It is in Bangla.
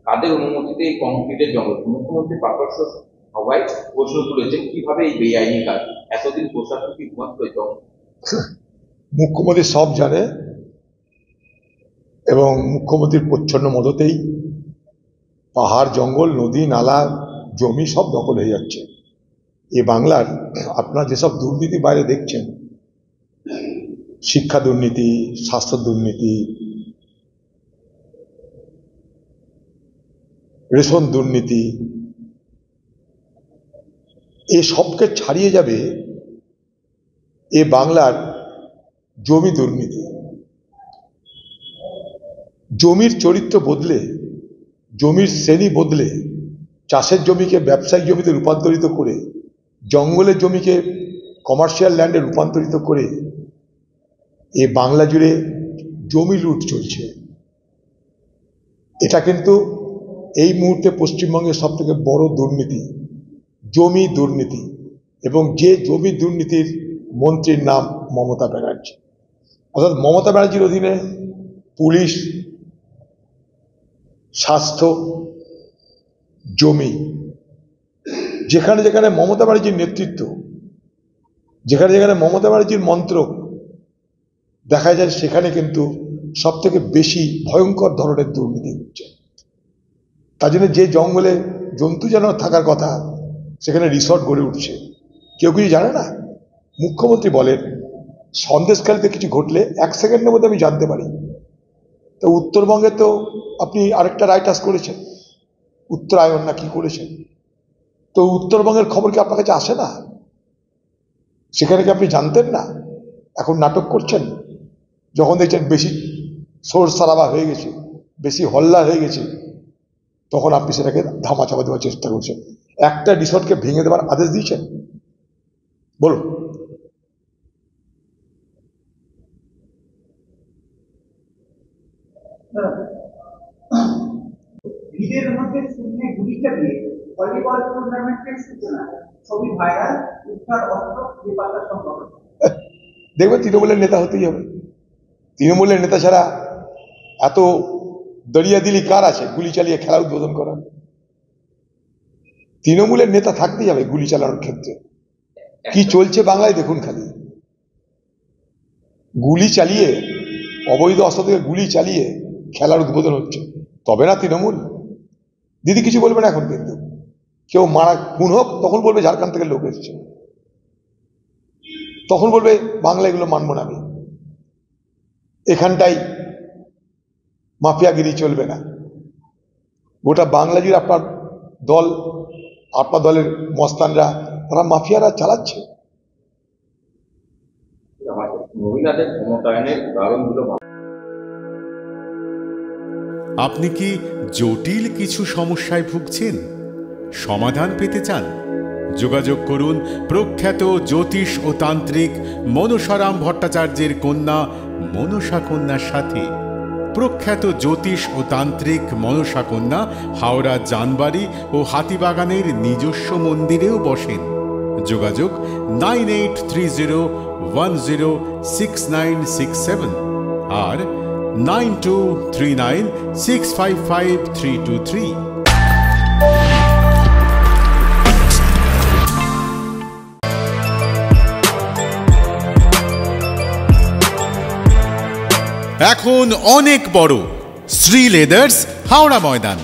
কাদের অনুমতিতে এই কংক্রিটের জঙ্গল? মুখ্যমন্ত্রী পারপার্শ্ব সবাই প্রশ্ন তুলেছেন কিভাবে এই বেআইনি কাজ, এতদিন প্রশাসন কি ঘুমাচ্ছিল? মুখ্যমন্ত্রী সব জানে এবং মুখ্যমন্ত্রীর প্রচ্ছন্ন মদতেই পাহাড়, জঙ্গল, নদী, নালা, জমি সব দখল হয়ে যাচ্ছে। এ বাংলার আপনারা যেসব দুর্নীতি বাইরে দেখছেন, শিক্ষা দুর্নীতি, স্বাস্থ্য দুর্নীতি, রেশন দুর্নীতি, এ সবকে ছাড়িয়ে যাবে এ বাংলার জমি দুর্নীতি। জমির চরিত্র বদলে, জমির শ্রেণী বদলে, চাষের জমিকে ব্যবসায়িক জমিতে রূপান্তরিত করে, জঙ্গলের জমিকে কমার্শিয়াল ল্যান্ডে রূপান্তরিত করে এ বাংলা জুড়ে জমি লুট চলছে। এটা কিন্তু এই মুহূর্তে পশ্চিমবঙ্গের সব থেকে বড় দুর্নীতি, জমি দুর্নীতি। এবং যে জমি দুর্নীতির মন্ত্রীর নাম মমতা ব্যানার্জি। অর্থাৎ মমতা ব্যানার্জির অধীনে পুলিশ, স্বাস্থ্য, জমি, যেখানে যেখানে মমতা ব্যানার্জির নেতৃত্ব, যেখানে যেখানে মমতা ব্যানার্জির মন্ত্রক দেখা যায়, সেখানে কিন্তু সব থেকে বেশি ভয়ঙ্কর ধরনের দুর্নীতি হচ্ছে। তার জন্য যে জঙ্গলে জন্তু জানোয়ার থাকার কথা, সেখানে রিসর্ট গড়ে উঠছে। কেউ কিছু জানে না। মুখ্যমন্ত্রী বলেন সন্দেশখালীতে কিছু ঘটলে 1 সেকেন্ডের মধ্যে আমি জানতে পারি। তো উত্তরবঙ্গে তো আপনি আরেকটা রাইটার্স করেছেন, উত্তরায়ণ না কি করেছেন, তো উত্তরবঙ্গের খবর কি আপনার কাছে আসে না? সেখানে কি আপনি জানতেন না? এখন নাটক করছেন। যখন দেখছেন বেশি সোর সারাবা হয়ে গেছে, বেশি হল্লা হয়ে গেছে, তখন আপনি সেটাকে ধামাচাপা দেওয়ার চেষ্টা করছেন। একটা রিসর্টকে ভেঙে দেওয়ার আদেশ দিয়েছেন? বলুন। ভিড়ের মধ্যে শূন্যে গুলি চালিয়ে ভলিবল টুর্নামেন্টের সূচনা, ছবি ভাইরাল, উদ্ধার অস্ত্র, বেপাত্তা সম্ভব। দেখবে তৃণমূলের নেতা হতেই হবে। তৃণমূলের নেতা ছাড়া এত দরিয়া দিলি কার আছে গুলি চালিয়ে খেলা উদ্বোধন করা? তৃণমূলের নেতা থাকতেই হবে গুলি চালানোর ক্ষেত্রে। কি চলছে বাংলায় দেখুন খালি। গুলি চালিয়ে, অবৈধ অস্ত্র থেকে গুলি চালিয়ে খেলার উদ্বোধন হচ্ছে। তবে না তৃণমূল? দিদি কিছু বলবে না এখন, কিন্তু কেউ মারা খুন হোক তখন বলবে ঝাড়খণ্ড থেকে লোক এসেছে, তখন বলবে বাংলা এগুলো মানব না আমি, এখানটাই মাফিয়াগিরি চলবে না। গোটা বাংলা জুড়ে আপনার দল, আপনার দলের মস্তানরা, তারা মাফিয়ারা চালাচ্ছে। মহিলাদের ক্ষমতায়নের উদাহরণগুলো। আপনি কি জটিল কিছু সমস্যায় ভুগছেন? সমাধান পেতে চান? যোগাযোগ করুন প্রখ্যাত জ্যোতিষ ও তান্ত্রিক মনসারাম ভট্টাচার্যের কন্যা মনসা কন্যার সাথে। প্রখ্যাত জ্যোতিষ ও তান্ত্রিক মনসা কন্যা হাওড়া জানবাড়ি ও হাতিবাগানের নিজস্ব মন্দিরেও বসেন। যোগাযোগ 9830106967 আর 9239655323। এখন অনেক বড় শ্রী লেদার্স হাওড়া ময়দান।